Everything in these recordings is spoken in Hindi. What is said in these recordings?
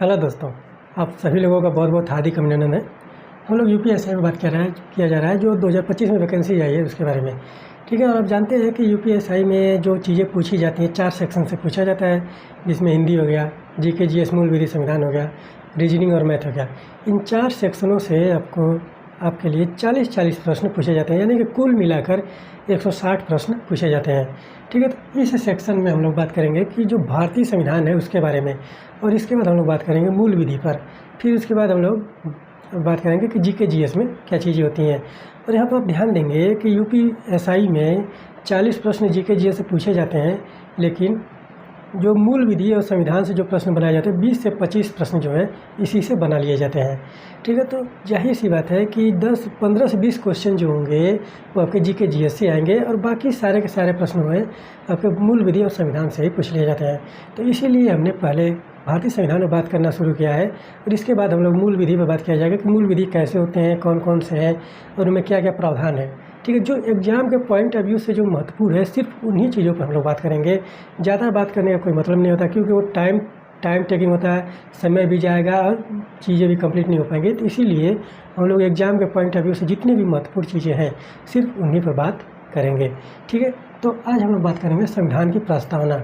हेलो दोस्तों, आप सभी लोगों का बहुत बहुत हार्दिक अभिनंदन है। हम लोग यूपीएसआई में बात किया जा रहा है जो 2025 में वैकेंसी आई है उसके बारे में। ठीक है, और आप जानते हैं कि यूपीएसआई में जो चीज़ें पूछी जाती हैं 4 सेक्शन से पूछा जाता है, जिसमें हिंदी हो गया, जीके जीएस मूल विधि संविधान हो गया, रीजनिंग और मैथ हो गया। इन 4 सेक्शनों से आपके लिए 40-40 प्रश्न पूछे जाते हैं, यानी कि कुल मिलाकर 160 प्रश्न पूछे जाते हैं। ठीक है, तो इस सेक्शन में हम लोग बात करेंगे कि जो भारतीय संविधान है उसके बारे में, और इसके बाद हम लोग बात करेंगे मूल विधि पर। फिर उसके बाद हम लोग बात करेंगे कि जीके जीएस में क्या चीज़ें होती हैं। और यहाँ पर आप ध्यान देंगे कि यूपीएसआई में 40 प्रश्न जीके जीएस से पूछे जाते हैं, लेकिन जो मूल विधि और संविधान से जो प्रश्न बनाए जाते हैं 20 से 25 प्रश्न जो है इसी से बना लिए जाते हैं। ठीक है, तो जाहिर सी बात है कि 15 से 20 क्वेश्चन जो होंगे वो आपके जीके जीएस से आएंगे, और बाकी सारे के सारे प्रश्न हुए आपके मूल विधि और संविधान से ही पूछ लिए जाते हैं। तो इसीलिए हमने पहले भारतीय संविधान में बात करना शुरू किया है, और इसके बाद हम लोग मूल विधि पर बात किया जाएगा कि मूल विधि कैसे होते हैं, कौन कौन से हैं और उनमें क्या क्या प्रावधान है। ठीक है, जो एग्ज़ाम के पॉइंट ऑफ व्यू से जो महत्वपूर्ण है सिर्फ उन्हीं चीज़ों पर हम लोग बात करेंगे। ज़्यादा बात करने का कोई मतलब नहीं होता, क्योंकि वो टाइम टेकिंग होता है, समय भी जाएगा और चीज़ें भी कंप्लीट नहीं हो पाएंगी। तो इसीलिए हम लोग एग्ज़ाम के पॉइंट ऑफ व्यू से जितनी भी महत्वपूर्ण चीज़ें हैं सिर्फ उन्हीं पर बात करेंगे। ठीक है, तो आज हम लोग बात करेंगे संविधान की प्रस्तावना।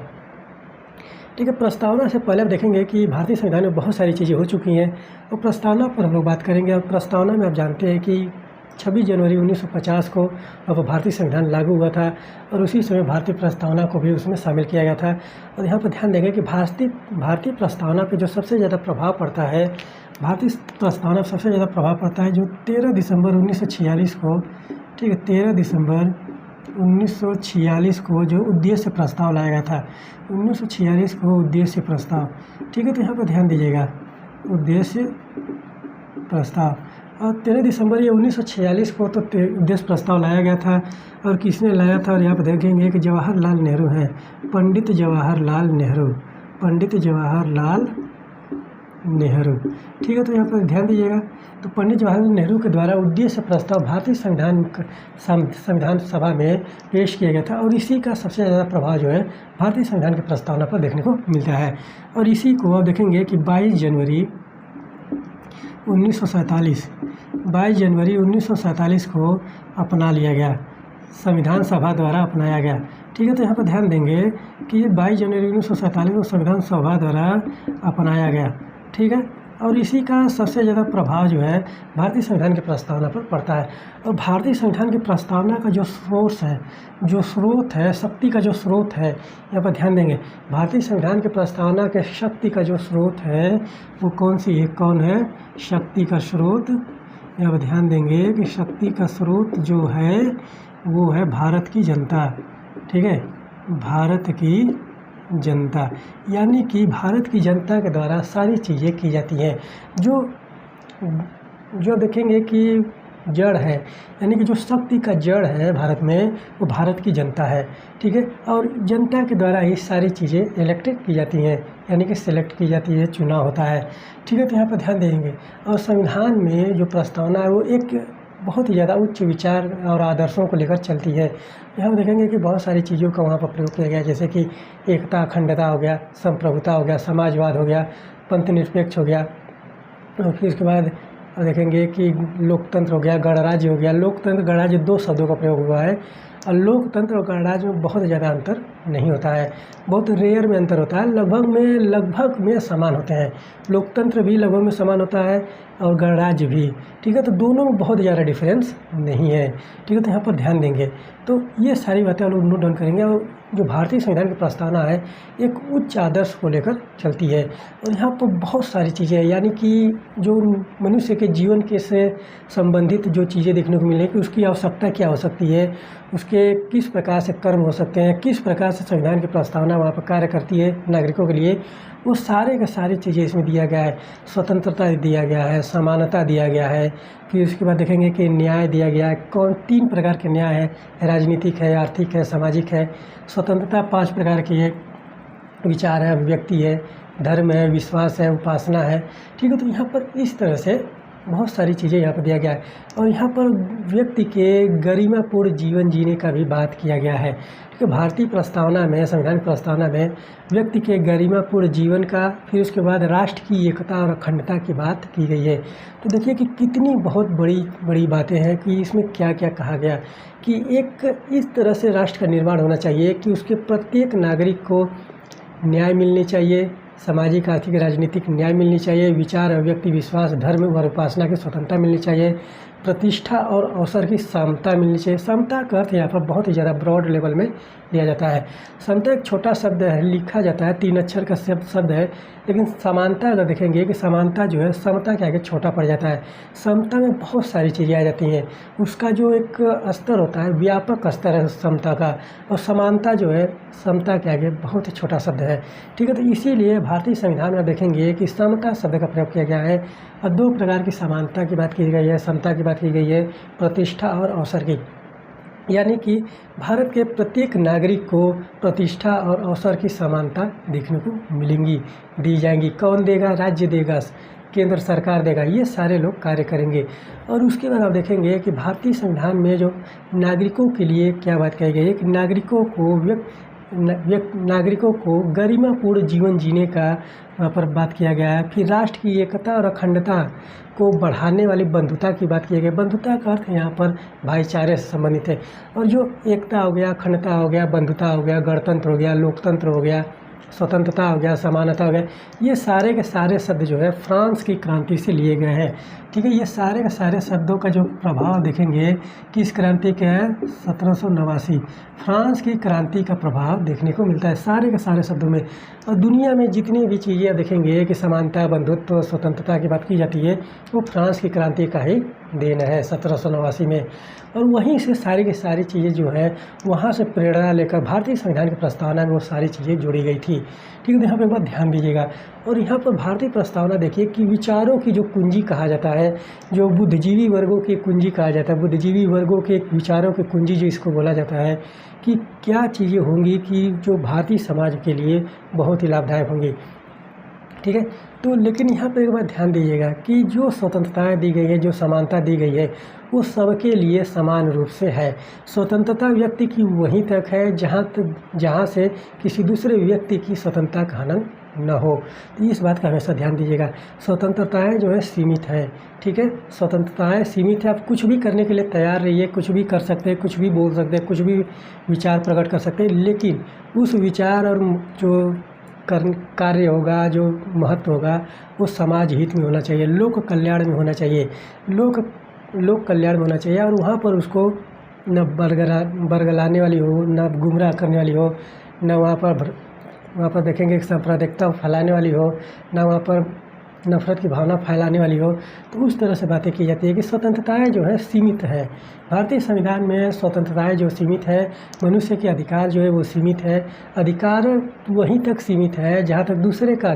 ठीक है, प्रस्तावना से पहले आप देखेंगे कि भारतीय संविधान में बहुत सारी चीज़ें हो चुकी हैं, और प्रस्तावना पर हम लोग बात करेंगे। और प्रस्तावना में आप जानते हैं कि 26 जनवरी 1950 को अब भारतीय संविधान लागू हुआ था, और उसी समय भारतीय प्रस्तावना को भी उसमें शामिल किया गया था। और यहाँ पर ध्यान देंगे कि भारतीय प्रस्तावना पे जो सबसे ज़्यादा प्रभाव पड़ता है, भारतीय प्रस्तावना पर सबसे ज़्यादा प्रभाव पड़ता है जो 13 दिसंबर 1946 को, ठीक है, 13 दिसंबर 1946 को जो उद्देश्य प्रस्ताव लाया गया था, 1946 को उद्देश्य प्रस्ताव। ठीक है, तो यहाँ पर ध्यान दीजिएगा, उद्देश्य प्रस्ताव। और 13 दिसंबर ये 1946 को तो उद्देश्य प्रस्ताव लाया गया था। और किसने लाया था, और यहाँ पर देखेंगे कि जवाहरलाल नेहरू हैं, पंडित जवाहरलाल नेहरू, पंडित जवाहरलाल नेहरू। ठीक है, तो यहाँ पर ध्यान दीजिएगा, तो पंडित जवाहरलाल नेहरू के द्वारा उद्देश्य प्रस्ताव भारतीय संविधान सभा में पेश किया गया था, और इसी का सबसे ज़्यादा प्रभाव जो है भारतीय संविधान की प्रस्तावना पर देखने को मिलता है। और इसी को आप देखेंगे कि 22 जनवरी 1947 को अपना लिया गया, संविधान सभा द्वारा अपनाया गया। ठीक है, तो यहाँ पर ध्यान देंगे कि 22 जनवरी 1947 को संविधान सभा द्वारा अपनाया गया। ठीक है, और इसी का सबसे ज़्यादा प्रभाव जो है भारतीय संविधान की प्रस्तावना पर पड़ता है। और भारतीय संविधान की प्रस्तावना का जो सोर्स है, जो स्रोत है, शक्ति का जो स्रोत है, यहाँ पर ध्यान देंगे, भारतीय संविधान की प्रस्तावना के शक्ति का जो स्रोत है वो कौन है, शक्ति का स्रोत। यहाँ पर ध्यान देंगे कि शक्ति का स्रोत जो है वो है भारत की जनता। ठीक है, भारत की जनता, यानी कि भारत की जनता के द्वारा सारी चीज़ें की जाती हैं। जो देखेंगे कि जड़ है, यानी कि जो शक्ति का जड़ है भारत में, वो भारत की जनता है। ठीक है, और जनता के द्वारा ही सारी चीज़ें इलेक्टेड की जाती हैं, यानी कि सिलेक्ट की जाती है, चुनाव होता है। ठीक है, तो यहाँ पर ध्यान देंगे। और संविधान में जो प्रस्तावना है वो एक बहुत ही ज़्यादा उच्च विचार और आदर्शों को लेकर चलती है। यहाँ देखेंगे कि बहुत सारी चीज़ों का वहाँ पर प्रयोग किया गया, जैसे कि एकता, अखंडता हो गया, संप्रभुता हो गया, समाजवाद हो गया, पंथ निरपेक्ष हो गया। और फिर उसके बाद देखेंगे कि लोकतंत्र हो गया, गणराज्य हो गया। लोकतंत्र, गणराज्य 2 शब्दों का प्रयोग हुआ है, और लोकतंत्र और गणराज्य में बहुत ज़्यादा अंतर नहीं होता है, बहुत रेयर में अंतर होता है, लगभग में समान होते हैं। लोकतंत्र भी लगभग में समान होता है और गणराज्य भी। ठीक है, तो दोनों में बहुत ज़्यादा डिफरेंस नहीं है। ठीक है, तो यहाँ पर ध्यान देंगे, तो ये सारी बातें हम लोग नोट डाउन करेंगे। और जो भारतीय संविधान की प्रस्तावना है एक उच्च आदर्श को लेकर चलती है, और यहाँ पर बहुत सारी चीज़ें हैं, यानी कि जो मनुष्य के जीवन के से संबंधित जो चीज़ें देखने को मिलेंगी कि उसकी आवश्यकता क्या हो सकती है, उसके किस प्रकार से कर्म हो सकते हैं, किस प्रकार से संविधान की प्रस्तावना वहाँ पर कार्य करती है नागरिकों के लिए, वो सारे के सारी चीज़ें इसमें दिया गया है। स्वतंत्रता दिया गया है, समानता दिया गया है। फिर उसके बाद देखेंगे कि न्याय दिया गया है, 3 प्रकार के न्याय है, राजनीतिक है, आर्थिक है, सामाजिक है। स्वतंत्रता 5 प्रकार की है, विचार है, अभिव्यक्ति है, धर्म है, विश्वास है, उपासना है। ठीक है, तो यहाँ पर इस तरह से बहुत सारी चीज़ें यहाँ पर दिया गया है। और यहाँ पर व्यक्ति के गरिमापूर्ण जीवन जीने का भी बात किया गया है। ठीक है, भारतीय प्रस्तावना में, संविधान प्रस्तावना में व्यक्ति के गरिमापूर्ण जीवन का, फिर उसके बाद राष्ट्र की एकता और अखंडता की बात की गई है। तो देखिए कि कितनी बहुत बड़ी बड़ी बातें हैं कि इसमें क्या क्या कहा गया कि एक इस तरह से राष्ट्र का निर्माण होना चाहिए कि उसके प्रत्येक नागरिक को न्याय मिलनी चाहिए, सामाजिक, आर्थिक, राजनीतिक न्याय मिलनी चाहिए, विचार, अभिव्यक्ति, विश्वास, धर्म और उपासना की स्वतंत्रता मिलनी चाहिए, प्रतिष्ठा और अवसर की समता मिलनी चाहिए। समता का अर्थ यहाँ पर बहुत ही ज़्यादा ब्रॉड लेवल में लिया जाता है। समता एक छोटा शब्द है, लिखा जाता है, 3 अक्षर का शब्द है, लेकिन समानता अगर देखेंगे कि समानता जो है समता के आगे छोटा पड़ जाता है। समता में बहुत सारी चीज़ें आ जाती हैं, उसका जो एक स्तर होता है, व्यापक स्तर है समता का, और समानता जो है समता के आगे बहुत ही छोटा शब्द है। ठीक है, तो इसीलिए भारतीय संविधान में देखेंगे कि समता शब्द का प्रयोग किया गया है और 2 प्रकार की समानता की बात की गई है, समता की बात की गई है, प्रतिष्ठा और अवसर की। यानी कि भारत के प्रत्येक नागरिक को प्रतिष्ठा और अवसर की समानता देखने को मिलेंगी, दी जाएंगी। कौन देगा? राज्य देगा, केंद्र सरकार देगा, ये सारे लोग कार्य करेंगे। और उसके बाद आप देखेंगे कि भारतीय संविधान में जो नागरिकों के लिए क्या बात कही गई है कि नागरिकों को गरिमापूर्ण जीवन जीने का वहाँ पर बात किया गया है। फिर राष्ट्र की एकता और अखंडता को बढ़ाने वाली बंधुता की बात की गई। बंधुता का अर्थ यहाँ पर भाईचारे से संबंधित है। और जो एकता हो गया, अखंडता हो गया, बंधुता हो गया, गणतंत्र हो गया, लोकतंत्र हो गया, स्वतंत्रता हो गया, समानता हो गया, ये सारे के सारे शब्द जो है फ्रांस की क्रांति से लिए गए हैं। ठीक है, ये सारे के सारे शब्दों का जो प्रभाव देखेंगे किस क्रांति के है? 1789 फ्रांस की क्रांति का प्रभाव देखने को मिलता है सारे के सारे शब्दों में। और दुनिया में जितनी भी चीज़ें देखेंगे कि समानता, बंधुत्व, स्वतंत्रता की बात की जाती है, वो फ्रांस की क्रांति का ही देन है 1789 में। और वहीं से सारी की सारी चीज़ें जो है वहाँ से प्रेरणा लेकर भारतीय संविधान की प्रस्तावना में वो सारी चीज़ें जोड़ी गई थी। ठीक है, यहाँ पर एक बात ध्यान दीजिएगा। और यहाँ पर भारतीय प्रस्तावना देखिए कि विचारों की जो कुंजी कहा जाता है, जो बुद्धिजीवी वर्गों की कुंजी कहा जाता है, बुद्धिजीवी वर्गों के विचारों की कुंजी जो इसको बोला जाता है कि क्या चीज़ें होंगी कि जो भारतीय समाज के लिए बहुत ही लाभदायक होंगी। ठीक है, तो लेकिन यहाँ पर एक बात ध्यान दीजिएगा कि जो स्वतंत्रताएं दी गई है, जो समानता दी गई है, वो सबके लिए समान रूप से है। स्वतंत्रता व्यक्ति की वहीं तक है जहाँ से किसी दूसरे व्यक्ति की स्वतंत्रता का हनन न हो। तो इस बात का हमेशा ध्यान दीजिएगा। स्वतंत्रताएं जो है सीमित है। ठीक है, स्वतंत्रताएं सीमित है। आप कुछ भी करने के लिए तैयार रहिए, कुछ भी कर सकते हैं, कुछ भी बोल सकते हैं, कुछ भी विचार प्रकट कर सकते हैं, लेकिन उस विचार और जो कार्य होगा, जो महत्व होगा, वो समाज हित में होना चाहिए, लोक कल्याण में होना चाहिए, लोक कल्याण में होना चाहिए। और वहाँ पर उसको न बरगलाने वाली हो, न गुमराह करने वाली हो, न वहाँ पर देखेंगे सांप्रदायिकता फैलाने वाली हो, न वहाँ पर नफरत की भावना फैलाने वाली हो। तो उस तरह से बातें की जाती है कि स्वतंत्रताएं जो है सीमित है। भारतीय संविधान में स्वतंत्रताएं जो सीमित है, मनुष्य के अधिकार जो है वो सीमित है। अधिकार वहीं तक सीमित है जहाँ तक दूसरे का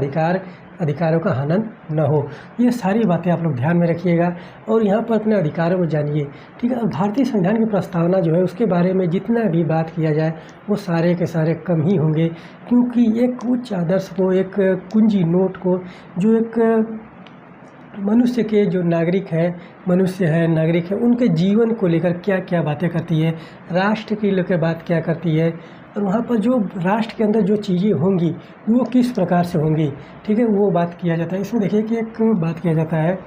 अधिकारों का हनन न हो। ये सारी बातें आप लोग ध्यान में रखिएगा और यहाँ पर अपने अधिकारों को जानिए। ठीक है, भारतीय संविधान की प्रस्तावना जो है उसके बारे में जितना भी बात किया जाए वो सारे के सारे कम ही होंगे, क्योंकि एक उच्च आदर्श को, एक कुंजी नोट को, जो एक मनुष्य के जो नागरिक है, उनके जीवन को लेकर क्या क्या बातें करती है, राष्ट्र की लेकर बात क्या करती है, और वहाँ पर जो राष्ट्र के अंदर जो चीज़ें होंगी वो किस प्रकार से होंगी। ठीक है, वो बात किया जाता है। इसमें देखिए कि एक बात किया जाता है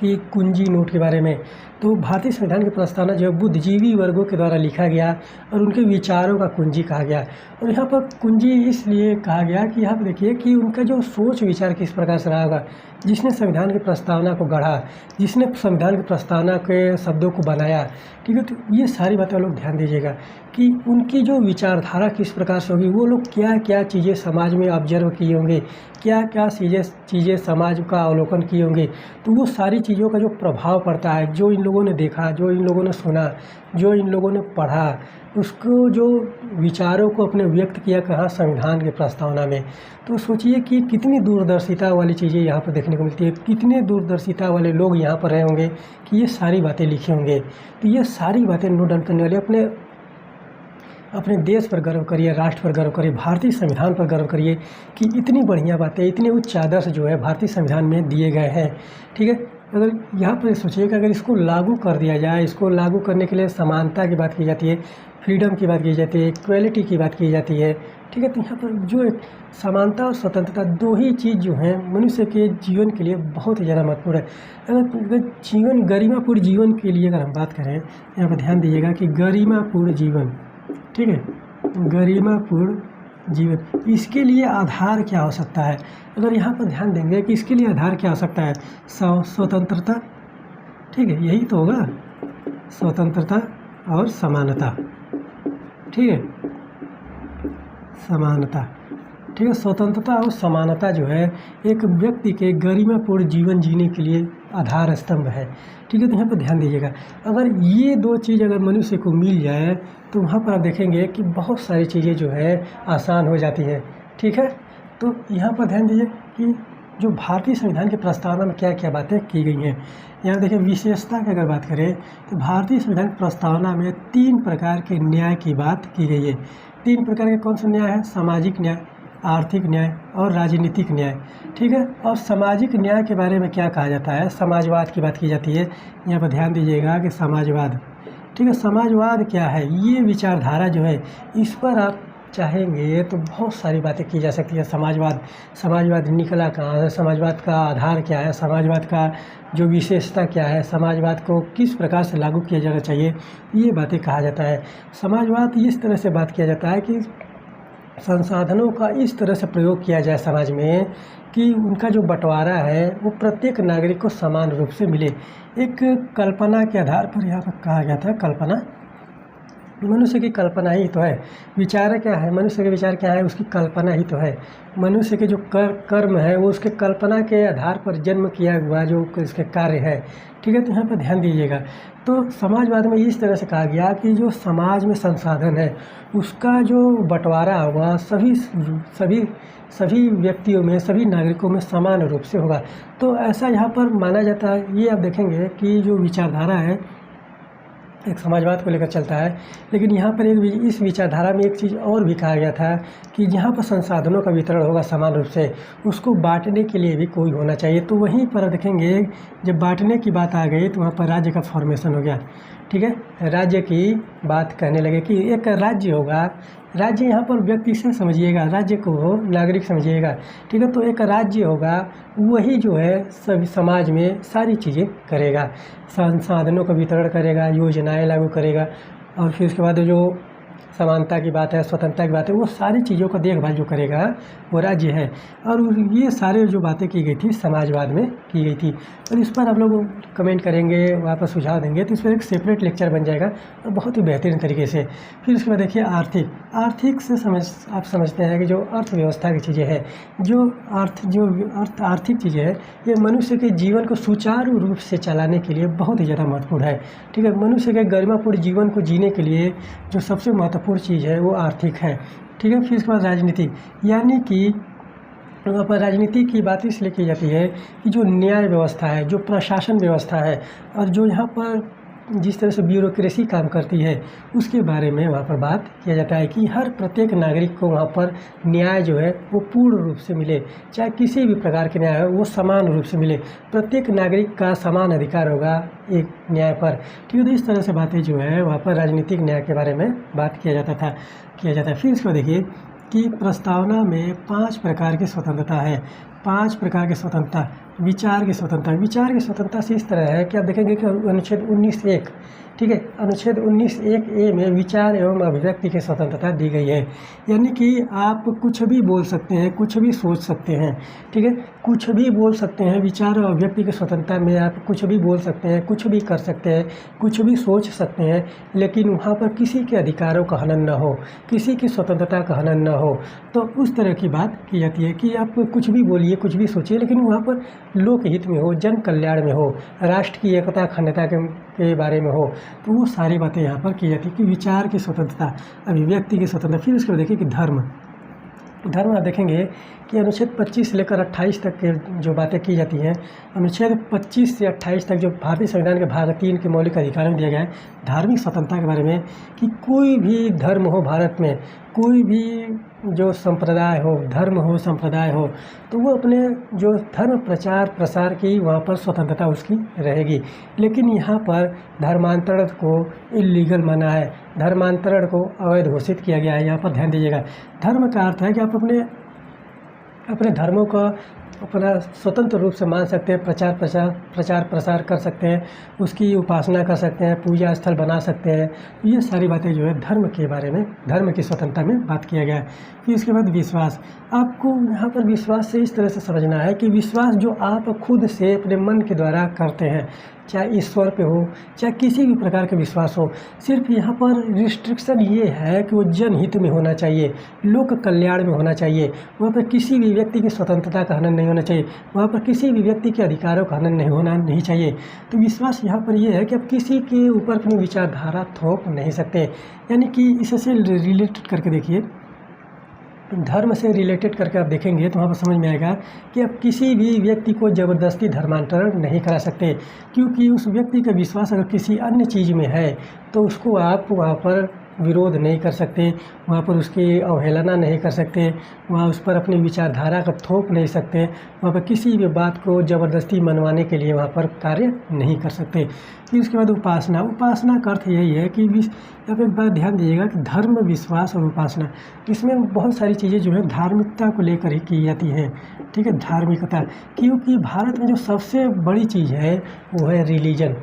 कि कुंजी नोट के बारे में। तो भारतीय संविधान की प्रस्तावना जो है बुद्धिजीवी वर्गों के द्वारा लिखा गया और उनके विचारों का कुंजी कहा गया। और यहाँ पर कुंजी इसलिए कहा गया कि यहाँ पर देखिए कि उनका जो सोच विचार किस प्रकार से रहा होगा, जिसने संविधान की प्रस्तावना को गढ़ा, जिसने संविधान की प्रस्तावना के शब्दों को बनाया। ठीक है, तो ये सारी बातें लोग ध्यान दीजिएगा कि उनकी जो विचारधारा किस प्रकार से होगी, वो लोग क्या क्या चीज़ें समाज में ऑब्जर्व किए होंगे, क्या क्या चीज़ें समाज का अवलोकन किए होंगे। तो वो सारी चीज़ों का जो प्रभाव पड़ता है, जो इन लोगों ने देखा, जो इन लोगों ने सुना, जो इन लोगों ने पढ़ा, उसको जो विचारों को अपने व्यक्त किया कहाँ, संविधान की प्रस्तावना में। तो सोचिए कि कितनी दूरदर्शिता वाली चीज़ें यहाँ पर देखने को मिलती है, कितने दूरदर्शिता वाले लोग यहाँ पर रहे होंगे कि ये सारी बातें लिखे होंगे। तो ये सारी बातें नोट डाउन करने वाले अपने देश पर गर्व करिए, राष्ट्र पर गर्व करिए, भारतीय संविधान पर गर्व करिए कि इतनी बढ़िया बातें, इतने उच्च आदर्श जो है भारतीय संविधान में दिए गए हैं। ठीक है, अगर यहाँ पर सोचिए कि अगर इसको लागू कर दिया जाए, इसको लागू करने के लिए समानता की बात की जाती है, फ्रीडम की बात की जाती है, इक्वलिटी की बात की जाती है, ठीक है। तो यहाँ पर जो एक समानता और स्वतंत्रता, दो ही चीज़ जो हैं मनुष्य के जीवन के लिए बहुत ही ज़्यादा महत्वपूर्ण है। अगर जीवन, गरिमापूर्ण जीवन के लिए अगर हम बात करें, यहाँ पर ध्यान दीजिएगा कि गरिमापूर्ण जीवन, ठीक है, गरिमापूर्ण जीवन, इसके लिए आधार क्या हो सकता है? अगर यहाँ पर ध्यान देंगे कि इसके लिए आधार क्या हो सकता है, स्वतंत्रता, ठीक है, यही तो होगा, स्वतंत्रता और समानता, ठीक है, समानता, ठीक है। स्वतंत्रता और समानता जो है एक व्यक्ति के गरिमापूर्ण जीवन जीने के लिए आधार स्तंभ है, ठीक है। तो यहाँ पर ध्यान दीजिएगा, अगर ये दो चीज़ अगर मनुष्य को मिल जाए तो वहाँ पर आप देखेंगे कि बहुत सारी चीज़ें जो है आसान हो जाती है, ठीक है। तो यहाँ पर ध्यान दीजिए कि जो भारतीय संविधान की प्रस्तावना में क्या क्या बातें की गई हैं। यहाँ देखिए, विशेषता की अगर बात करें तो भारतीय संविधान की प्रस्तावना में 3 प्रकार के न्याय की बात की गई है। 3 प्रकार के कौन से न्याय है? सामाजिक न्याय, आर्थिक न्याय और राजनीतिक न्याय, ठीक है। और सामाजिक न्याय के बारे में क्या कहा जाता है? समाजवाद की बात की जाती है। यहाँ पर ध्यान दीजिएगा कि समाजवाद, ठीक है, समाजवाद क्या है? ये विचारधारा जो है, इस पर आप चाहेंगे तो बहुत सारी बातें की जा सकती है। समाजवाद निकला कहाँ है? समाजवाद का आधार क्या है? समाजवाद का जो विशेषता क्या है? समाजवाद को किस प्रकार से लागू किया जाना चाहिए? ये बातें कहा जाता है। समाजवाद इस तरह से बात किया जाता है कि संसाधनों का इस तरह से प्रयोग किया जाए समाज में कि उनका जो बंटवारा है वो प्रत्येक नागरिक को समान रूप से मिले। एक कल्पना के आधार पर यहाँ पर कहा गया था, कल्पना, मनुष्य की कल्पना ही तो है। विचार क्या है? मनुष्य के विचार क्या है? उसकी कल्पना ही तो है। मनुष्य के जो कर्म है वो उसके कल्पना के आधार पर जन्म किया हुआ जो इसके कार्य है, ठीक है। तो यहाँ पर ध्यान दीजिएगा, तो समाजवाद में इस तरह से कहा गया कि जो समाज में संसाधन है उसका जो बंटवारा होगा सभी व्यक्तियों में, सभी नागरिकों में समान रूप से होगा। तो ऐसा यहाँ पर माना जाता है। ये आप देखेंगे कि जो विचारधारा है एक समाजवाद को लेकर चलता है, लेकिन यहाँ पर इस विचारधारा में एक चीज़ और भी कहा गया था कि जहाँ पर संसाधनों का वितरण होगा समान रूप से, उसको बांटने के लिए भी कोई होना चाहिए। तो वहीं पर देखेंगे जब बांटने की बात आ गई तो वहाँ पर राज्य का फॉर्मेशन हो गया, ठीक है। राज्य की बात कहने लगे कि एक राज्य होगा। राज्य यहाँ पर व्यक्ति से समझिएगा, राज्य को नागरिक समझिएगा, ठीक है। तो एक राज्य होगा, वही जो है सभी समाज में सारी चीज़ें करेगा, संसाधनों का वितरण करेगा, योजनाएं लागू करेगा, और फिर उसके बाद जो समानता की बात है, स्वतंत्रता की बात है, वो सारी चीज़ों का देखभाल जो करेगा वो राज्य है। और ये सारे जो बातें की गई थी समाजवाद में की गई थी। और इस पर आप लोग कमेंट करेंगे, वहाँ पर सुझाव देंगे तो इस पर एक सेपरेट लेक्चर बन जाएगा और बहुत ही बेहतरीन तरीके से। फिर उसके बाद देखिए आर्थिक से आप समझते हैं कि जो अर्थव्यवस्था की चीज़ें हैं, जो आर्थिक चीज़ें हैं, ये मनुष्य के जीवन को सुचारू रूप से चलाने के लिए बहुत ही ज़्यादा महत्वपूर्ण है, ठीक है। मनुष्य के गरिमापूर्ण जीवन को जीने के लिए जो सबसे महत्वपूर्ण चीज़ है वो आर्थिक है, ठीक है। फिर उसके बाद राजनीति, यानी कि वहाँ पर राजनीति की बात इसलिए की जाती है कि जो न्याय व्यवस्था है, जो प्रशासन व्यवस्था है, और जो यहाँ पर जिस तरह से ब्यूरोक्रेसी काम करती है उसके बारे में वहाँ पर बात किया जाता है कि हर प्रत्येक नागरिक को वहाँ पर न्याय जो है वो पूर्ण रूप से मिले, चाहे किसी भी प्रकार के न्याय हो वो समान रूप से मिले, प्रत्येक नागरिक का समान अधिकार होगा एक न्याय पर, ठीक है। तो इस तरह से बातें जो है वहाँ पर राजनीतिक न्याय के बारे में बात किया जाता है। फिर इसको देखिए कि प्रस्तावना में 5 प्रकार की स्वतंत्रता है। 5 प्रकार की स्वतंत्रता। विचार की स्वतंत्रता से इस तरह है कि आप देखेंगे कि अनुच्छेद 19(1), ठीक है, अनुच्छेद 19(1)(a) में विचार एवं अभिव्यक्ति की स्वतंत्रता दी गई है। यानी कि आप कुछ भी बोल सकते हैं, कुछ भी सोच सकते हैं, ठीक है, कुछ भी बोल सकते हैं। विचार और अभिव्यक्ति की स्वतंत्रता में आप कुछ भी बोल सकते हैं, कुछ भी कर सकते हैं, कुछ भी सोच सकते हैं, लेकिन वहाँ पर किसी के अधिकारों का हनन न हो, किसी की स्वतंत्रता का हनन न हो। तो उस तरह की बात की जाती है कि आप कुछ भी बोलिए, कुछ भी सोचिए, लेकिन वहाँ पर लोकहित में हो, जन कल्याण में हो, राष्ट्र की एकता अखंडता के बारे में हो। तो वो सारी बातें यहाँ पर की जाती है कि विचार की स्वतंत्रता, अभिव्यक्ति की स्वतंत्रता। फिर उसके बाद देखिए कि धर्म आप देखेंगे कि अनुच्छेद 25 से लेकर 28 तक के जो बातें की जाती हैं, अनुच्छेद 25 से 28 तक जो भारतीय संविधान के भाग 3 के मौलिक अधिकारों में दिया गया है धार्मिक स्वतंत्रता के बारे में कि कोई भी धर्म हो भारत में, कोई भी जो संप्रदाय हो, धर्म हो, संप्रदाय हो, तो वो अपने जो धर्म प्रचार प्रसार की वहाँ पर स्वतंत्रता उसकी रहेगी। लेकिन यहाँ पर धर्मांतरण को इल्लीगल माना है, धर्मांतरण को अवैध घोषित किया गया है। यहाँ पर ध्यान दीजिएगा, धर्म का अर्थ है कि आप अपने धर्मों का अपना स्वतंत्र रूप से मान सकते हैं, प्रचार प्रसार कर सकते हैं, उसकी उपासना कर सकते हैं, पूजा स्थल बना सकते हैं। ये सारी बातें जो है धर्म के बारे में, धर्म की स्वतंत्रता में बात किया गया है। फिर इसके बाद विश्वास, आपको यहाँ पर विश्वास से इस तरह से समझना है कि विश्वास जो आप खुद से अपने मन के द्वारा करते हैं, चाहे ईश्वर पे हो, चाहे किसी भी प्रकार का विश्वास हो, सिर्फ यहाँ पर रिस्ट्रिक्शन ये है कि वो जनहित में होना चाहिए, लोक कल्याण में होना चाहिए। वहाँ पर किसी भी व्यक्ति की स्वतंत्रता का हनन नहीं होना चाहिए, वहाँ पर किसी भी व्यक्ति के अधिकारों का हनन नहीं चाहिए। तो विश्वास यहाँ पर ये है कि आप किसी के ऊपर अपनी विचारधारा थोप नहीं सकते। यानी कि इससे रिलेटेड करके देखिए, धर्म से रिलेटेड करके आप देखेंगे तो वहाँ पर समझ में आएगा कि आप किसी भी व्यक्ति को ज़बरदस्ती धर्मांतरण नहीं करा सकते, क्योंकि उस व्यक्ति का विश्वास अगर किसी अन्य चीज़ में है तो उसको आप वहाँ पर विरोध नहीं कर सकते, वहाँ पर उसकी अवहेलना नहीं कर सकते, वहाँ उस पर अपनी विचारधारा का थोप नहीं सकते, वहाँ पर किसी भी बात को ज़बरदस्ती मनवाने के लिए वहाँ पर कार्य नहीं कर सकते। फिर उसके बाद उपासना का अर्थ यही है कि यहाँ पर एक बात ध्यान दीजिएगा कि धर्म, विश्वास और उपासना, इसमें बहुत सारी चीज़ें जो है धार्मिकता को लेकर ही की जाती हैं। ठीक है, धार्मिकता, क्योंकि भारत में जो सबसे बड़ी चीज़ है वो है रिलीजन।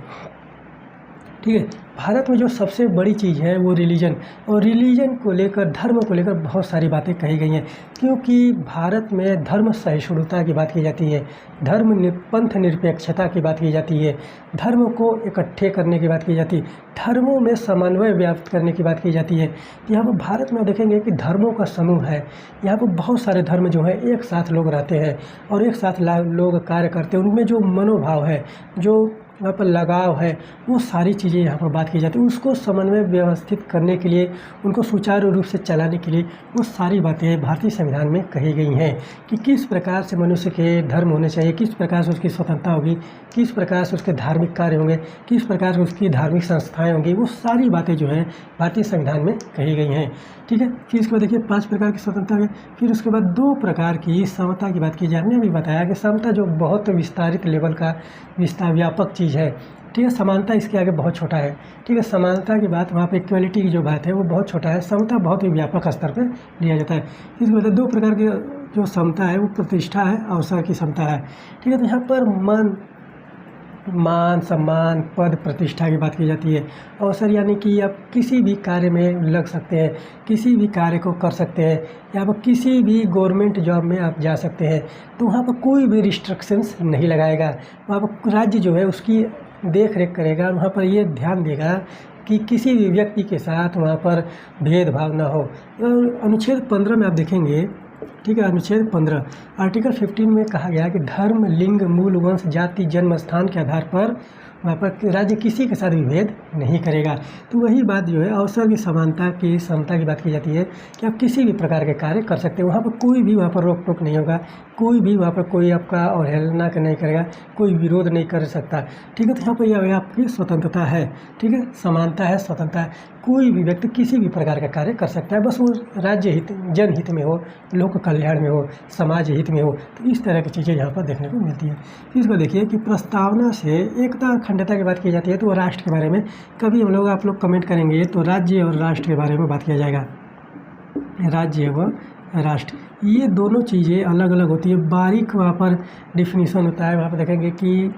ठीक है, भारत में जो सबसे बड़ी चीज़ है वो रिलीजन, और रिलीजन को लेकर, धर्म को लेकर बहुत सारी बातें कही गई हैं। क्योंकि भारत में धर्म सहिष्णुता की बात की जाती है, पंथ निरपेक्षता की बात की जाती है, धर्म को इकट्ठे करने की बात की जाती है, धर्मों में समन्वय व्याप्त करने की बात की जाती है। यहाँ पर भारत में देखेंगे कि धर्मों का समूह है, यहाँ पर बहुत सारे धर्म जो है एक साथ लोग रहते हैं और एक साथ लोग कार्य करते हैं। उनमें जो मनोभाव है, जो वहाँ पर लगाव है, वो सारी चीज़ें यहाँ पर बात की जाती है। उसको समन्वय व्यवस्थित करने के लिए, उनको सुचारू रूप से चलाने के लिए वो सारी बातें भारतीय संविधान में कही गई हैं कि किस प्रकार से मनुष्य के धर्म होने चाहिए, किस प्रकार से उसकी स्वतंत्रता होगी, किस प्रकार से उसके धार्मिक कार्य होंगे, किस प्रकार से उसकी धार्मिक संस्थाएँ होंगी। वो सारी बातें जो हैं भारतीय संविधान में कही गई हैं। ठीक है, फिर इसके बाद देखिए 5 प्रकार की स्वतंत्रता है। फिर उसके बाद 2 प्रकार की समता की बात की जाए। हमने अभी बताया कि समता जो बहुत विस्तारित लेवल का व्यापक चीज़ है। ठीक है, समानता इसके आगे बहुत छोटा है। ठीक है, समानता की बात, वहाँ पे इक्वलिटी की जो बात है वो बहुत छोटा है, समता बहुत ही व्यापक स्तर पर लिया जाता है। इसके बाद 2 प्रकार की जो समता है वो प्रतिष्ठा है, अवसर की समता है। ठीक है, तो यहाँ पर मान सम्मान, पद, प्रतिष्ठा की बात की जाती है। अवसर यानी कि आप किसी भी कार्य में लग सकते हैं, किसी भी कार्य को कर सकते हैं, या आप किसी भी गवर्नमेंट जॉब में आप जा सकते हैं। तो वहाँ पर कोई भी रिस्ट्रिक्शंस नहीं लगाएगा, वहाँ पर राज्य जो है उसकी देख रेख करेगा। वहाँ पर ये ध्यान देगा कि किसी भी व्यक्ति के साथ वहाँ पर भेदभाव ना हो। अनुच्छेद 15 में आप देखेंगे, ठीक है, अनुच्छेद 15 आर्टिकल 15 में कहा गया कि धर्म, लिंग, मूल, वंश, जाति, जन्म स्थान के आधार पर वहाँ पर राज्य किसी के साथ भी भेद नहीं करेगा। तो वही बात जो है अवसर की समानता की, समता की बात की जाती है कि आप किसी भी प्रकार के कार्य कर सकते हैं। वहाँ पर कोई भी वहाँ पर रोक टोक नहीं होगा, कोई भी वहाँ पर कोई आपका अवहेलना नहीं करेगा, कोई विरोध नहीं कर सकता। ठीक है, तो यहाँ पर यह आपकी स्वतंत्रता है। ठीक है, समानता है, स्वतंत्रता है, कोई भी व्यक्ति किसी भी प्रकार का कार्य कर सकता है, बस वो राज्य हित, जनहित में हो, लोक कल्याण में हो, समाज हित में हो। तो इस तरह की चीज़ें यहाँ पर देखने को मिलती है। इसको देखिए कि प्रस्तावना से एकता, अखंडता की बात की जाती है। तो राष्ट्र के बारे में कभी आप लोग कमेंट करेंगे तो राज्य और राष्ट्र के बारे में बात किया जाएगा। राज्य व राष्ट्र, ये दोनों चीज़ें अलग अलग होती है, बारीक वहाँ पर डिफिनीसन होता है। वहाँ पर देखेंगे कि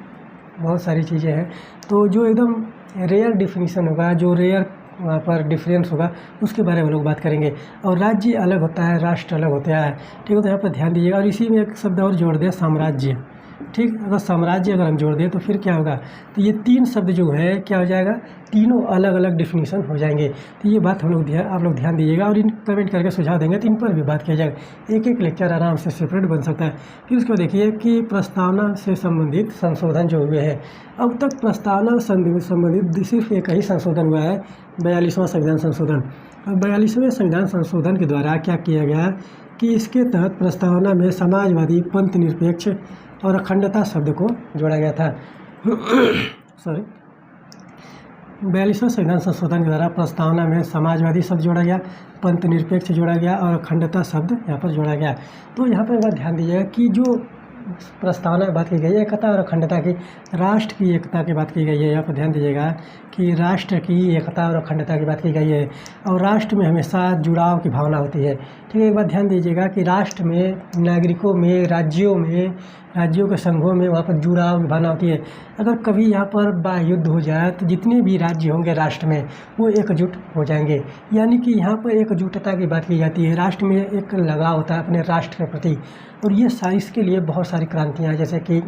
बहुत सारी चीज़ें हैं। तो जो एकदम रेयर डिफिनीसन होगा, जो रेयर वहाँ पर डिफरेंस होगा, उसके बारे में लोग बात करेंगे। और राज्य अलग होता है, राष्ट्र अलग होता है। ठीक है, तो यहाँ पर ध्यान दीजिएगा। और इसी में एक शब्द और जोड़ दें, साम्राज्य। ठीक, अगर साम्राज्य अगर हम जोड़ दें तो फिर क्या होगा, तो ये 3 शब्द जो है क्या हो जाएगा, तीनों अलग अलग डिफिनीसन हो जाएंगे। तो ये बात आप लोग ध्यान दीजिएगा और इन कमेंट करके सुझाव देंगे तो इन पर भी बात किया जाएगा। एक लेक्चर आराम से सेपरेट बन सकता है। फिर उसको देखिए कि प्रस्तावना से संबंधित संशोधन जो हुए हैं। अब तक प्रस्तावना से संबंधित सिर्फ एक ही संशोधन हुआ है, 42वां संविधान संशोधन। और 42वें संविधान संशोधन के द्वारा क्या किया गया कि इसके तहत प्रस्तावना में समाजवादी, पंथ निरपेक्ष और अखंडता शब्द को जोड़ा गया था। सॉरी, 42वां संविधान संशोधन के द्वारा प्रस्तावना में समाजवादी शब्द जोड़ा गया, पंथ निरपेक्ष जोड़ा गया और अखंडता शब्द यहाँ पर जोड़ा गया। तो यहाँ पर एक बात ध्यान दीजिएगा कि जो प्रस्तावना में बात की गई है एकता और अखंडता की, राष्ट्र की एकता की बात की गई है। यहाँ पर ध्यान दीजिएगा कि राष्ट्र की एकता और अखंडता की बात की गई है और राष्ट्र में हमेशा जुड़ाव की भावना होती है। ठीक है, एक बात ध्यान दीजिएगा कि राष्ट्र में, नागरिकों में, राज्यों के संघों में वहाँ पर जुड़ाव की भावना होती है। अगर कभी यहाँ पर युद्ध हो जाए तो जितने भी राज्य होंगे राष्ट्र में वो एकजुट हो जाएंगे, यानी कि यहाँ पर एकजुटता की बात की जाती है। राष्ट्र में एक लगाव होता है अपने राष्ट्र के प्रति, और ये सारी इसके लिए बहुत सारी क्रांतियाँ हैं, जैसे कि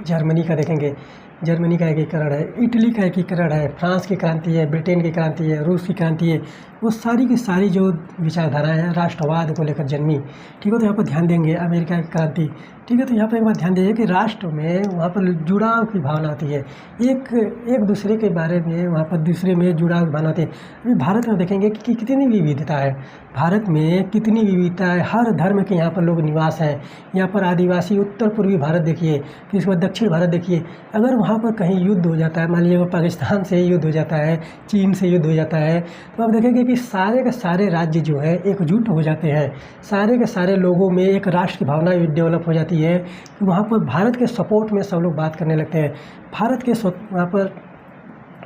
जर्मनी का देखेंगे, जर्मनी का एकीकरण है, इटली का एकीकरण है, फ्रांस की क्रांति है, ब्रिटेन की क्रांति है, रूस की क्रांति है। वो सारी की सारी जो विचारधाराएं हैं राष्ट्रवाद को लेकर जन्मी। ठीक है, तो यहाँ पर ध्यान देंगे अमेरिका की क्रांति। ठीक है, तो यहाँ पर एक बात ध्यान दीजिए कि राष्ट्र में वहाँ पर जुड़ाव की भावना आती है, एक दूसरे के बारे में वहाँ पर दूसरे में जुड़ाव की भावना आती है। अभी भारत में देखेंगे कि कितनी विविधता है, भारत में कितनी विविधता है, हर धर्म के यहाँ पर लोग निवास हैं। यहाँ पर आदिवासी, उत्तर पूर्वी भारत देखिए, फिर इसके बाद दक्षिण भारत देखिए। अगर वहाँ पर कहीं युद्ध हो जाता है, मान लीजिए पाकिस्तान से युद्ध हो जाता है, चीन से युद्ध हो जाता है, तो आप देखेंगे कि सारे के सारे राज्य जो है एकजुट हो जाते हैं, सारे के सारे लोगों में एक राष्ट्र की भावना डेवलप हो जाती है। वहाँ पर भारत के सपोर्ट में सब लोग बात करने लगते हैं, भारत के वहाँ पर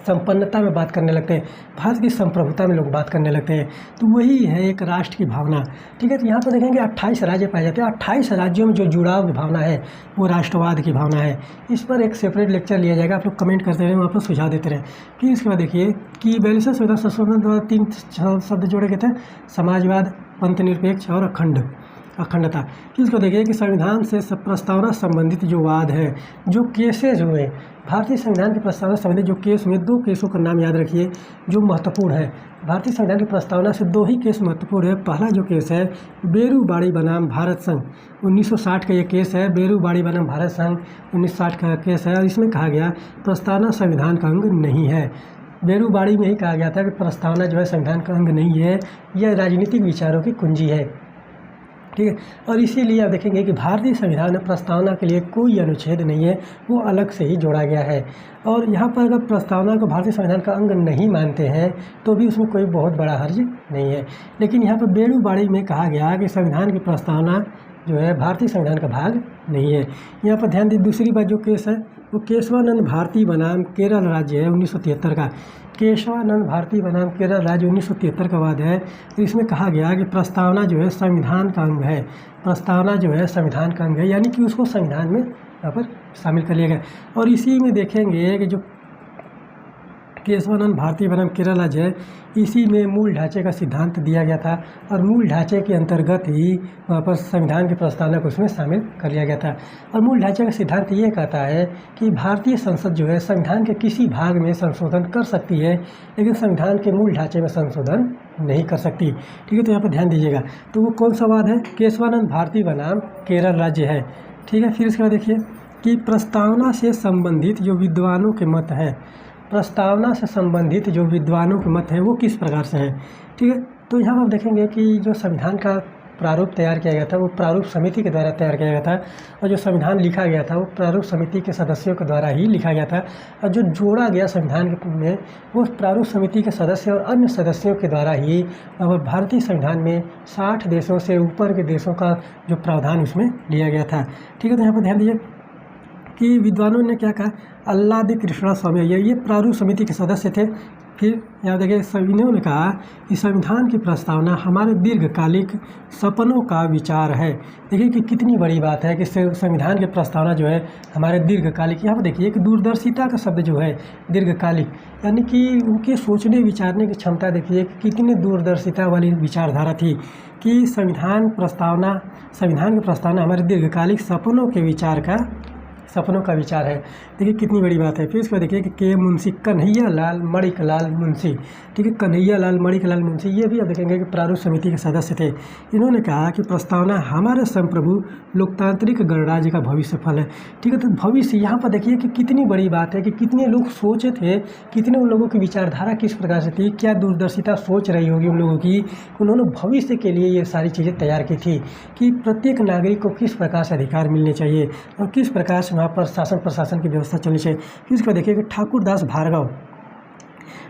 संपन्नता में बात करने लगते हैं, भारत की संप्रभुता में लोग बात करने लगते हैं। तो वही है एक राष्ट्र की भावना। ठीक है, तो यहाँ पर देखेंगे 28 राज्य पाए जाते हैं। 28 राज्यों में जो जुड़ाव की भावना है वो राष्ट्रवाद की भावना है। इस पर एक सेपरेट लेक्चर लिया जाएगा, आप लोग कमेंट करते रहें, वहाँ पर सुझाव देते रहें। फिर इसके बाद देखिए कि 42वें संविधान संशोधन द्वारा 3 शब्द जोड़े गए थे, समाजवाद, पंथ निरपेक्ष और अखंडता। फिर इसको देखिए कि संविधान से प्रस्तावना संबंधित जो वाद है, जो केसेज हुए, भारतीय संविधान की प्रस्तावना संबंधित जो केस हुए, 2 केसों का नाम याद रखिए जो महत्वपूर्ण है। भारतीय संविधान की प्रस्तावना से 2 ही केस महत्वपूर्ण है। पहला जो केस है बेरूबाड़ी बनाम भारत संघ, 1960 का ये केस है। बेरूबाड़ी बनाम भारत संघ 1960 का केस है और इसमें कहा गया प्रस्तावना संविधान का अंग नहीं है। बेरूबाड़ी में ही कहा गया था कि प्रस्तावना जो है संविधान का अंग नहीं है, यह राजनीतिक विचारों की कुंजी है। ठीक है, और इसीलिए आप देखेंगे कि भारतीय संविधान में प्रस्तावना के लिए कोई अनुच्छेद नहीं है, वो अलग से ही जोड़ा गया है। और यहाँ पर अगर प्रस्तावना को भारतीय संविधान का अंग नहीं मानते हैं तो भी उसमें कोई बहुत बड़ा हर्ज नहीं है। लेकिन यहाँ पर बेरूबाड़ी में कहा गया कि संविधान की प्रस्तावना जो है भारतीय संविधान का भाग नहीं है। यहाँ पर ध्यान दीजिए, दूसरी बात जो केस है वो केशवानंद भारती बनाम केरल राज्य है 1973 का। केशवानंद भारती बनाम केरल राज्य 1973 का वाद है। तो इसमें कहा गया कि प्रस्तावना जो है संविधान का अंग है, प्रस्तावना जो है संविधान का अंग है, यानी कि उसको संविधान में यहाँ पर शामिल कर लिया गया। और इसी में देखेंगे कि जो केशवानंद भारती बनाम केरल राज्य है, इसी में मूल ढांचे का सिद्धांत दिया गया था और मूल ढांचे के अंतर्गत ही वहाँ पर संविधान की प्रस्तावना को उसमें शामिल कर लिया गया था। और मूल ढांचे का सिद्धांत ये कहता है कि भारतीय संसद जो है संविधान के किसी भाग में संशोधन कर सकती है, लेकिन संविधान के मूल ढांचे में संशोधन नहीं कर सकती। ठीक है, तो यहाँ पर ध्यान दीजिएगा। तो वो कौन सा वाद है? केशवानंद भारती बनाम केरल राज्य है। ठीक है, फिर इसके बाद देखिए कि प्रस्तावना से संबंधित जो विद्वानों के मत है, प्रस्तावना से संबंधित जो विद्वानों के मत हैं वो किस प्रकार से हैं। ठीक है, तो यहाँ आप देखेंगे कि जो संविधान का प्रारूप तैयार किया गया था वो प्रारूप समिति के द्वारा तैयार किया गया था, और जो संविधान लिखा गया था वो प्रारूप समिति के सदस्यों के द्वारा ही लिखा गया था, और जो जोड़ा गया संविधान में वो प्रारूप समिति के सदस्य और अन्य सदस्यों के द्वारा ही। और भारतीय संविधान में 60 देशों से ऊपर के देशों का जो प्रावधान उसमें लिया गया था। ठीक है, तो यहाँ पर ध्यान दीजिए कि विद्वानों ने क्या कहा, अल्लादी कृष्णा स्वामी ये प्रारूप समिति के सदस्य थे। फिर यहाँ देखिए सविनयों ने कहा कि संविधान की प्रस्तावना हमारे दीर्घकालिक सपनों का विचार है। देखिए कि कितनी बड़ी बात है कि संविधान की प्रस्तावना जो है हमारे दीर्घकालिक, यहाँ पर देखिए कि दूरदर्शिता का शब्द जो है दीर्घकालिक, यानी कि उनके सोचने विचारने की क्षमता देखिए कितनी दूरदर्शिता वाली विचारधारा थी कि संविधान की प्रस्तावना हमारे दीर्घकालिक सपनों का विचार है। देखिए कितनी बड़ी बात है। फिर इसको देखिए कि के मुंशी कन्हैया लाल मणिकलाल मुंशी, ठीक है, कन्हैया लाल मणिकलाल मुंशी ये भी आप देखेंगे कि प्रारूप समिति के सदस्य थे। इन्होंने कहा कि प्रस्तावना हमारे संप्रभु लोकतांत्रिक गणराज्य का भविष्य फल है। ठीक है, तो भविष्य यहाँ पर देखिए कि कितनी बड़ी बात है कि कितने लोग सोचे थे, कितने उन लोगों की विचारधारा किस प्रकार से थी, क्या दूरदर्शिता सोच रही होगी उन लोगों की। उन्होंने भविष्य के लिए ये सारी चीज़ें तैयार की थी कि प्रत्येक नागरिक को किस प्रकार से अधिकार मिलने चाहिए और किस प्रकार से वहाँ पर शासन प्रशासन की व्यवस्था चलनी चाहिए। फिर इसको देखिए कि ठाकुर दास भार्गव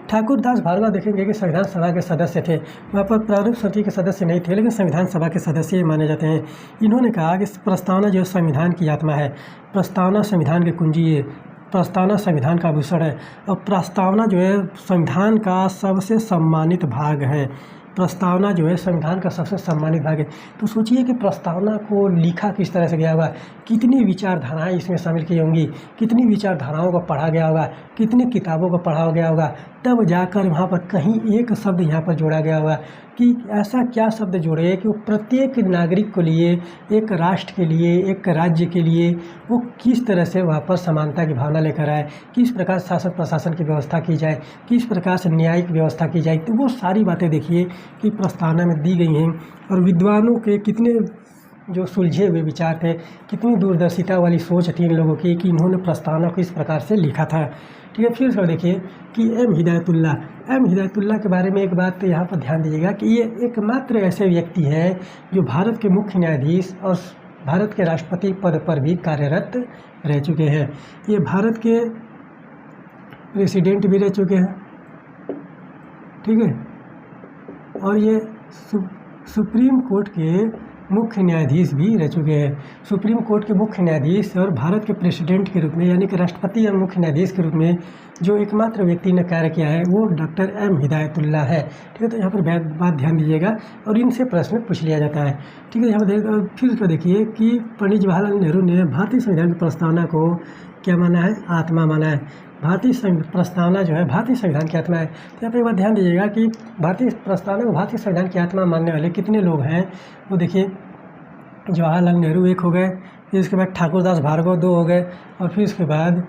ठाकुर दास भार्गव देखेंगे कि संविधान सभा के सदस्य थे, वहाँ पर प्रारूप समिति के सदस्य नहीं थे, लेकिन संविधान सभा के सदस्य माने जाते हैं। इन्होंने कहा कि प्रस्तावना जो संविधान की आत्मा है, प्रस्तावना संविधान की कुंजी है, प्रस्तावना संविधान का आभूषण है और प्रस्तावना जो है संविधान का सबसे सम्मानित भाग है। प्रस्तावना जो है संविधान का सबसे सम्मानित भाग है। तो सोचिए कि प्रस्तावना को लिखा किस तरह से गया होगा, कितनी विचारधाराएं इसमें शामिल की होंगी, कितनी विचारधाराओं को पढ़ा गया होगा, कितनी किताबों को पढ़ा गया होगा, तब जाकर वहाँ पर कहीं एक शब्द यहाँ पर जोड़ा गया होगा कि ऐसा क्या शब्द जोड़े कि वो प्रत्येक नागरिक के लिए, एक राष्ट्र के लिए, एक राज्य के लिए वो किस तरह से वहाँ पर समानता की भावना लेकर आए, किस प्रकार शासन प्रशासन की व्यवस्था की जाए, किस प्रकार से न्यायिक व्यवस्था की जाए। तो वो सारी बातें देखिए कि प्रस्तावना में दी गई हैं और विद्वानों के कितने जो सुलझे हुए विचार थे, कितनी दूरदर्शिता वाली सोच थी इन लोगों की कि इन्होंने प्रस्तावना को इस प्रकार से लिखा था। ठीक है, फिर देखिए कि एम हिदायतुल्लाह के बारे में एक बात तो यहाँ पर ध्यान दीजिएगा कि ये एकमात्र ऐसे व्यक्ति हैं जो भारत के मुख्य न्यायाधीश और भारत के राष्ट्रपति पद पर भी कार्यरत रह चुके हैं। ये भारत के प्रेसिडेंट भी रह चुके हैं, ठीक है, और ये सुप्रीम कोर्ट के मुख्य न्यायाधीश भी रह चुके हैं। सुप्रीम कोर्ट के मुख्य न्यायाधीश और भारत के प्रेसिडेंट के रूप में यानी कि राष्ट्रपति और मुख्य न्यायाधीश के रूप में जो एकमात्र व्यक्ति ने कार्य किया है वो डॉक्टर एम हिदायतुल्लाह है। ठीक है, तो यहाँ पर बात ध्यान दीजिएगा और इनसे प्रश्न पूछ लिया जाता है। ठीक है, यहाँ पर फिर उसको देखिए कि पंडित जवाहरलाल नेहरू ने भारतीय संविधान की प्रस्तावना को क्या माना है, आत्मा माना है। भारतीय प्रस्तावना जो है भारतीय संविधान की आत्मा है। तो यहाँ पर एक बात ध्यान दीजिएगा कि भारतीय प्रस्तावना को भारतीय संविधान की आत्मा मानने वाले कितने लोग हैं। वो देखिए जवाहरलाल नेहरू एक हो गए, फिर इसके बाद ठाकुर दास भार्गव दो हो गए और फिर इसके बाद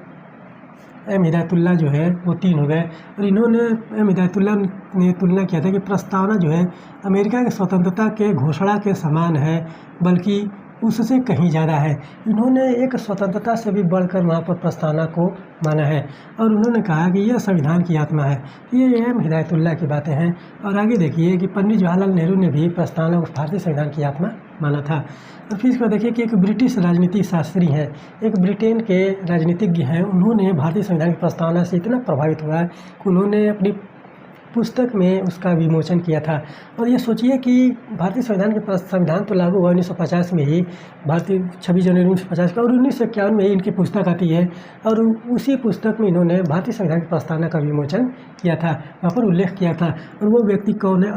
एम हिदायतुल्लाह जो है वो तीन हो गए। और इन्होंने एम हिदायतुल्लाह ने तुलना किया था कि प्रस्तावना जो है अमेरिका की स्वतंत्रता के घोषणा के समान है, बल्कि उससे कहीं ज़्यादा है। इन्होंने एक स्वतंत्रता से भी बढ़कर वहाँ पर प्रस्तावना को माना है और उन्होंने कहा कि यह संविधान की आत्मा है। ये एम हिदायतुल्लाह की बातें हैं। और आगे देखिए कि पंडित जवाहरलाल नेहरू ने भी प्रस्तावना को भारतीय संविधान की आत्मा माना था। और फिर इसको देखिए कि एक ब्रिटिश राजनीति शास्त्री हैं, एक ब्रिटेन के राजनीतिज्ञ हैं, उन्होंने भारतीय संविधान की प्रस्तावना से इतना प्रभावित हुआ कि उन्होंने अपनी पुस्तक में उसका विमोचन किया था। और ये सोचिए कि भारतीय संविधान तो लागू हुआ 1950 में ही, भारतीय 26 जनवरी 1950 का, और 1951 में ही इनकी पुस्तक आती है और उसी पुस्तक में इन्होंने भारतीय संविधान की प्रस्तावना का विमोचन किया था, वहाँ पर उल्लेख किया था। और वो व्यक्ति कौन है,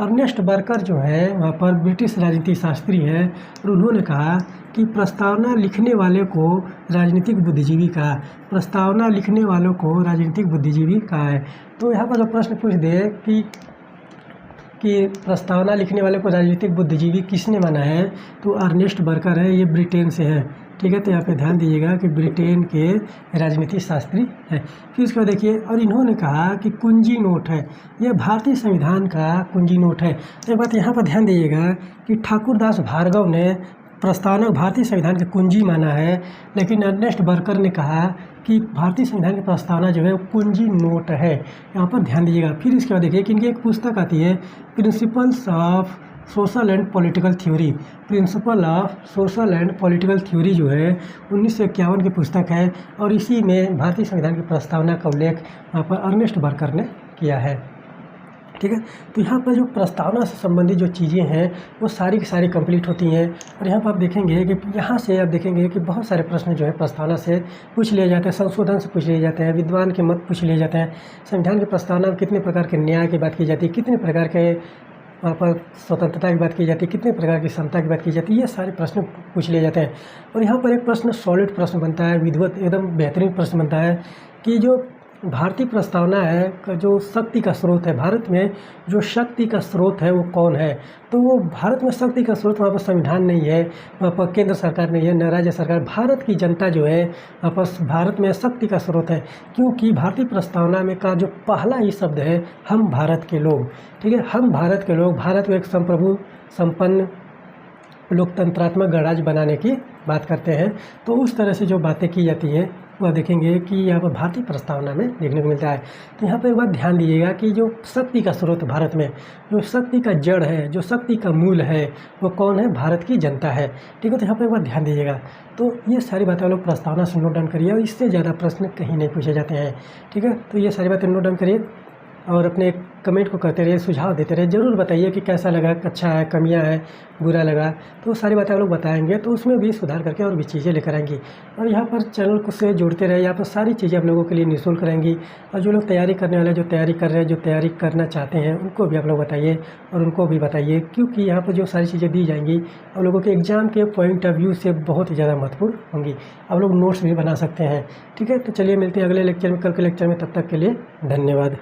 अर्नेस्ट बर्कर जो है वहाँ पर ब्रिटिश राजनीति शास्त्री है और उन्होंने कहा कि प्रस्तावना लिखने वाले को राजनीतिक बुद्धिजीवी कहा, प्रस्तावना लिखने वालों को राजनीतिक बुद्धिजीवी कहा है। तो यहाँ पर जो प्रश्न पूछ दे कि प्रस्तावना लिखने वाले को राजनीतिक बुद्धिजीवी किसने माना है, तो अर्नेस्ट बर्कर है, ये ब्रिटेन से है। ठीक है, तो यहाँ पे ध्यान दीजिएगा कि ब्रिटेन के राजनीति शास्त्री है। फिर उसके बाद देखिए, और इन्होंने कहा कि कुंजी नोट है, यह भारतीय संविधान का कुंजी नोट है। तो एक बात यहाँ पर ध्यान दीजिएगा कि ठाकुर दास भार्गव ने प्रस्तावना भारतीय संविधान की कुंजी माना है, लेकिन अर्नेस्ट बर्कर ने कहा कि भारतीय संविधान की प्रस्तावना जो है वो कुंजी नोट है। यहाँ पर ध्यान दीजिएगा। फिर इसके बाद देखिए कि इनकी एक पुस्तक आती है, principles of social and political theory. Principle of social and political theory जो है 1951 की पुस्तक है और इसी में भारतीय संविधान की प्रस्तावना का उल्लेख वहाँ पर अर्नेस्ट बर्कर ने किया है। ठीक है, तो यहाँ पर जो प्रस्तावना से संबंधित जो चीज़ें हैं वो सारी की सारी कंप्लीट होती हैं। और यहाँ पर आप देखेंगे कि यहाँ से आप देखेंगे कि बहुत सारे प्रश्न जो है प्रस्तावना से पूछ लिए जाते हैं, संशोधन से पूछ लिए जाते हैं, विद्वान के मत पूछ लिए जाते हैं। संविधान की प्रस्तावना में कितने प्रकार के न्याय की बात की जाती है, कितने प्रकार के वहाँ पर स्वतंत्रता की बात की जाती है, कितने प्रकार की समता की बात की जाती है, ये सारे प्रश्न पूछ लिए जाते हैं। और यहाँ पर एक प्रश्न सॉलिड प्रश्न बनता है, विधिवत एकदम बेहतरीन प्रश्न बनता है कि जो भारतीय प्रस्तावना है जो शक्ति का स्रोत है, भारत में जो शक्ति का स्रोत है वो कौन है। तो वो भारत में शक्ति का स्रोत, वहाँ पर संविधान नहीं है, वहाँ पर केंद्र सरकार नहीं है, न राज्य सरकार, भारत की जनता जो है वहाँ पर भारत में शक्ति का स्रोत है। क्योंकि भारतीय प्रस्तावना में का जो पहला ही शब्द है, हम भारत के लोग। ठीक है, हम भारत के लोग, भारत को एक संप्रभु संपन्न लोकतंत्रात्मक गणराज्य बनाने की बात करते हैं। तो उस तरह से जो बातें की जाती है वो आप देखेंगे कि यहाँ पर भारतीय प्रस्तावना में देखने को मिलता है। तो यहाँ पर एक बात ध्यान दीजिएगा कि जो शक्ति का स्रोत भारत में, जो शक्ति का जड़ है, जो शक्ति का मूल है, वो कौन है? भारत की जनता है। ठीक है, तो यहाँ पर एक बात ध्यान दीजिएगा। तो ये सारी बातें आप लोग प्रस्तावना से नोट डाउन करिए और इससे ज़्यादा प्रश्न कहीं नहीं पूछे जाते हैं। ठीक है, तो ये सारी बातें नोट डाउन करिए और अपने कमेंट को करते रहिए, सुझाव देते रहिए। ज़रूर बताइए कि कैसा लगा, अच्छा है, कमियां हैं, बुरा लगा। तो सारी बातें आप लोग बताएंगे तो उसमें भी सुधार करके और भी चीज़ें लेकर आएंगी। और यहाँ पर चैनल को से जुड़ते रहे, यहाँ पर सारी चीज़ें आप लोगों के लिए निःशुल्क रहेंगी। और जो लोग तैयारी करने वाले, जो तैयारी कर रहे हैं, जो तैयारी करना चाहते हैं, उनको भी आप लोग बताइए और उनको भी बताइए, क्योंकि यहाँ पर जो सारी चीज़ें दी जाएंगी आप लोगों के एग्ज़ाम के पॉइंट ऑफ व्यू से बहुत ही ज़्यादा महत्वपूर्ण होंगी। आप लोग नोट्स भी बना सकते हैं। ठीक है, तो चलिए मिलते हैं अगले लेक्चर में, कल के लेक्चर में। तब तक के लिए धन्यवाद।